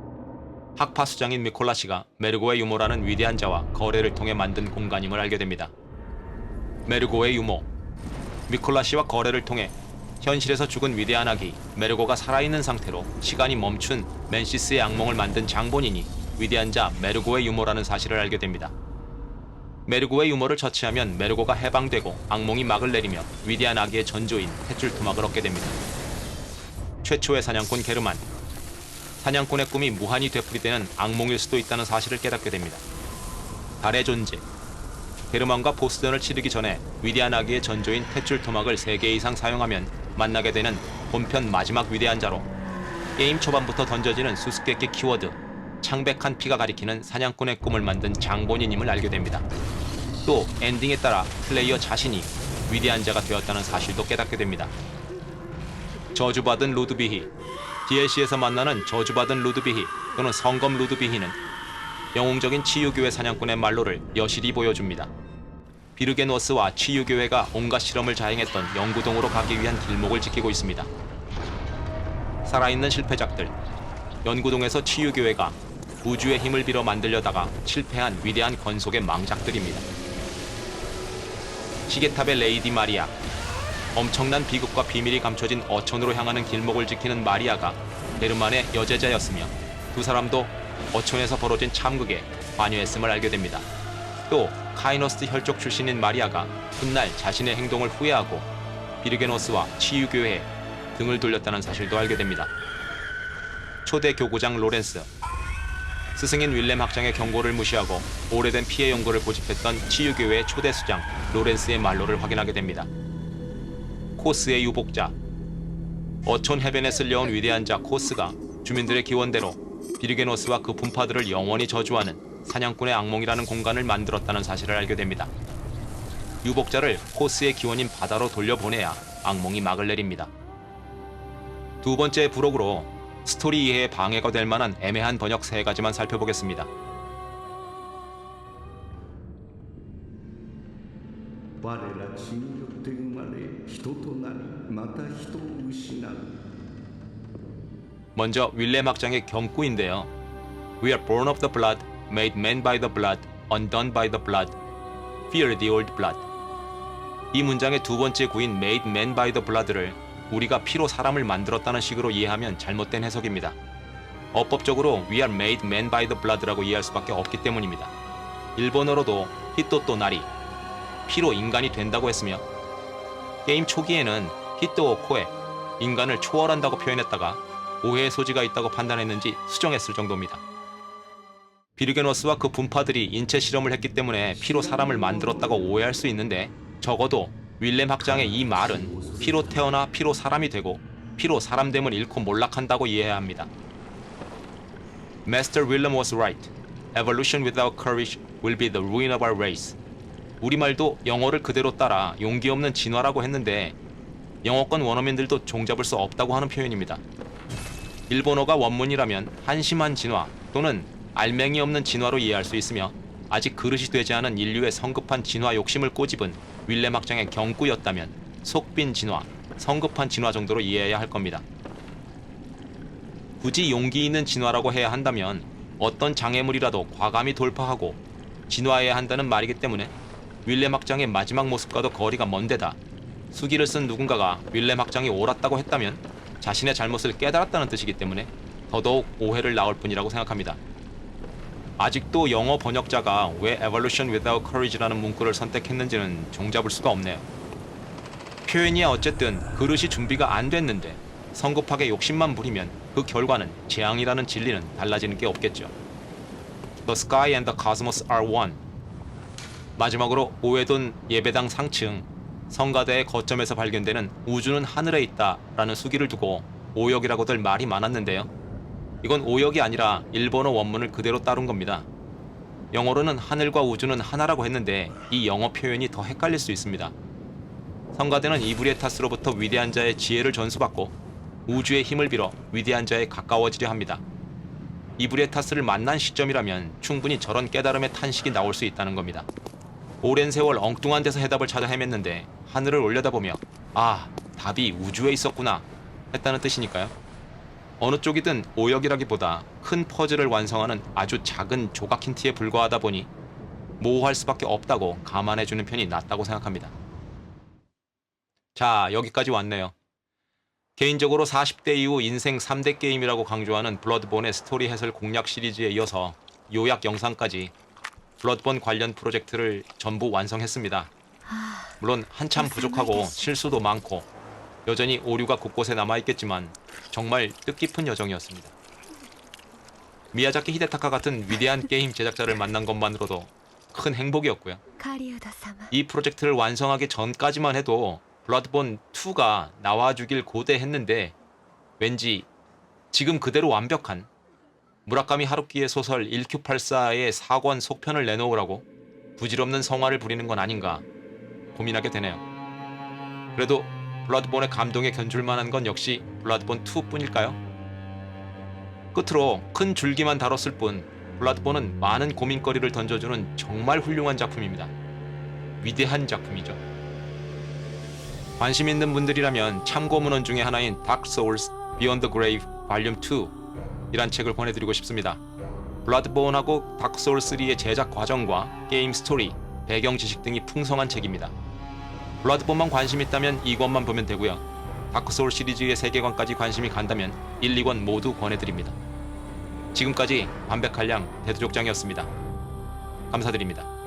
학파 수장인 미콜라시가 메르고의 유모라는 위대한 자와 거래를 통해 만든 공간임을 알게 됩니다. 메르고의 유모. 미콜라시와 거래를 통해 현실에서 죽은 위대한 아기 메르고가 살아있는 상태로 시간이 멈춘 맨시스의 악몽을 만든 장본인이 위대한 자 메르고의 유모라는 사실을 알게 됩니다. 메르고의 유모를 처치하면 메르고가 해방되고 악몽이 막을 내리며 위대한 아기의 전조인 탯줄 토막을 얻게 됩니다. 최초의 사냥꾼 게르만. 사냥꾼의 꿈이 무한히 되풀이되는 악몽일 수도 있다는 사실을 깨닫게 됩니다. 달의 존재. 게르만과 보스전을 치르기 전에 위대한 아기의 전조인 탯줄 토막을 3개 이상 사용하면 만나게 되는 본편 마지막 위대한 자로 게임 초반부터 던져지는 수수께끼 키워드 창백한 피가 가리키는 사냥꾼의 꿈을 만든 장본인임을 알게 됩니다. 또 엔딩에 따라 플레이어 자신이 위대한 자가 되었다는 사실도 깨닫게 됩니다. 저주받은 루드비히. DLC에서 만나는 저주받은 루드비히 또는 성검 루드비히는 영웅적인 치유교회 사냥꾼의 말로를 여실히 보여줍니다. 비르게노스와 치유교회가 온갖 실험을 자행했던 영구동으로 가기 위한 길목을 지키고 있습니다. 살아있는 실패작들. 연구동에서 치유교회가 우주의 힘을 빌어 만들려다가 실패한 위대한 건속의 망작들입니다. 시계탑의 레이디 마리아. 엄청난 비극과 비밀이 감춰진 어촌으로 향하는 길목을 지키는 마리아가 게르만의 여제자였으며 두 사람도 어촌에서 벌어진 참극에 관여했음을 알게 됩니다. 또 카이너스트 혈족 출신인 마리아가 훗날 자신의 행동을 후회하고 비르게노스와 치유교회에 등을 돌렸다는 사실도 알게 됩니다. 초대 교구장 로렌스, 스승인 윌렘 학장의 경고를 무시하고 오래된 피해 연구를 고집했던 치유교회의 초대 수장 로렌스의 말로를 확인하게 됩니다. 코스의 유복자, 어촌 해변에 쓸려온 위대한 자 코스가 주민들의 기원대로 비르게노스와 그 분파들을 영원히 저주하는 사냥꾼의 악몽이라는 공간을 만들었다는 사실을 알게 됩니다. 유복자를 코스의 기원인 바다로 돌려보내야 악몽이 막을 내립니다. 두 번째 부록으로 스토리 이해에 방해가 될 만한 애매한 번역 3가지만 살펴보겠습니다. 我ら血によって生まれ人となりまた人を失う 먼저 윌렘 학장의 경구인데요. We are born of the blood, made men by the blood, undone by the blood. Fear the old blood. 이 문장의 두 번째 구인 made men by the blood를 우리가 피로 사람을 만들었다는 식으로 이해하면 잘못된 해석입니다. 어법적으로 we are made men by the blood라고 이해할 수밖에 없기 때문입니다. 일본어로도 히토 또 나리, 피로 인간이 된다고 했으며 게임 초기에는 히토 오코에 인간을 초월한다고 표현했다가 오해의 소지가 있다고 판단했는지 수정했을 정도입니다. 비르게노스와 그 분파들이 인체 실험을 했기 때문에 피로 사람을 만들었다고 오해할 수 있는데 적어도 윌렘 학장의 이 말은 피로 태어나 피로 사람이 되고 피로 사람됨을 잃고 몰락한다고 이해해야 합니다. Master Willem was right. Evolution without courage will be the ruin of our race. 우리말도 영어를 그대로 따라 용기 없는 진화라고 했는데 영어권 원어민들도 종잡을 수 없다고 하는 표현입니다. 일본어가 원문이라면 한심한 진화 또는 알맹이 없는 진화로 이해할 수 있으며 아직 그릇이 되지 않은 인류의 성급한 진화 욕심을 꼬집은 윌렘 학장의 경구였다면 속빈 진화, 성급한 진화 정도로 이해해야 할 겁니다. 굳이 용기 있는 진화라고 해야 한다면 어떤 장애물이라도 과감히 돌파하고 진화해야 한다는 말이기 때문에 윌렘 학장의 마지막 모습과도 거리가 먼 데다 수기를 쓴 누군가가 윌렘 학장이 옳았다고 했다면 자신의 잘못을 깨달았다는 뜻이기 때문에 더더욱 오해를 낳을 뿐이라고 생각합니다. 아직도 영어 번역자가 왜 Evolution without courage라는 문구를 선택했는지는 종잡을 수가 없네요. 표현이야 어쨌든 그릇이 준비가 안 됐는데 성급하게 욕심만 부리면 그 결과는 재앙이라는 진리는 달라지는 게 없겠죠. The sky and the cosmos are one. 마지막으로 오해돈 예배당 상층 성가대의 거점에서 발견되는 우주는 하늘에 있다 라는 수기를 두고 오역이라고들 말이 많았는데요. 이건 오역이 아니라 일본어 원문을 그대로 따른 겁니다. 영어로는 하늘과 우주는 하나라고 했는데 이 영어 표현이 더 헷갈릴 수 있습니다. 성가대는 이브리에타스로부터 위대한 자의 지혜를 전수받고 우주의 힘을 빌어 위대한 자에 가까워지려 합니다. 이브리에타스를 만난 시점이라면 충분히 저런 깨달음의 탄식이 나올 수 있다는 겁니다. 오랜 세월 엉뚱한 데서 해답을 찾아 헤맸는데 하늘을 올려다보며 아, 답이 우주에 있었구나 했다는 뜻이니까요. 어느 쪽이든 오역이라기보다 큰 퍼즐을 완성하는 아주 작은 조각 힌트에 불과하다 보니 모호할 수밖에 없다고 감안해주는 편이 낫다고 생각합니다. 자, 여기까지 왔네요. 개인적으로 40대 이후 인생 3대 게임이라고 강조하는 블러드본의 스토리 해설 공략 시리즈에 이어서 요약 영상까지 블러드본 관련 프로젝트를 전부 완성했습니다. 물론 한참 부족하고 실수도 많고 여전히 오류가 곳곳에 남아있겠지만 정말 뜻깊은 여정이었습니다. 미야자키 히데타카 같은 위대한 게임 제작자를 만난 것만으로도 큰 행복이었고요. カリウド様 이 프로젝트를 완성하기 전까지만 해도 블러드본 2가 나와주길 고대했는데 왠지 지금 그대로 완벽한 무라카미 하루키의 소설 1Q84의 4권 속편을 내놓으라고 부질없는 성화를 부리는 건 아닌가 고민하게 되네요. 그래도 블러드본의 감동에 견줄 만한 건 역시 블러드본 2뿐일까요? 끝으로 큰 줄기만 다뤘을 뿐 블러드본은 많은 고민거리를 던져주는 정말 훌륭한 작품입니다. 위대한 작품이죠. 관심 있는 분들이라면 참고문헌 중에 하나인 Dark Souls Beyond the Grave Volume 2 이란 책을 권해드리고 싶습니다. 블러드본하고 다크 소울 3의 제작 과정과 게임 스토리, 배경 지식 등이 풍성한 책입니다. 블러드본만 관심 있다면 2권만 보면 되고요. 다크 소울 시리즈의 세계관까지 관심이 간다면 1, 2권 모두 권해드립니다. 지금까지 완벽한량 대두족장이었습니다. 감사드립니다.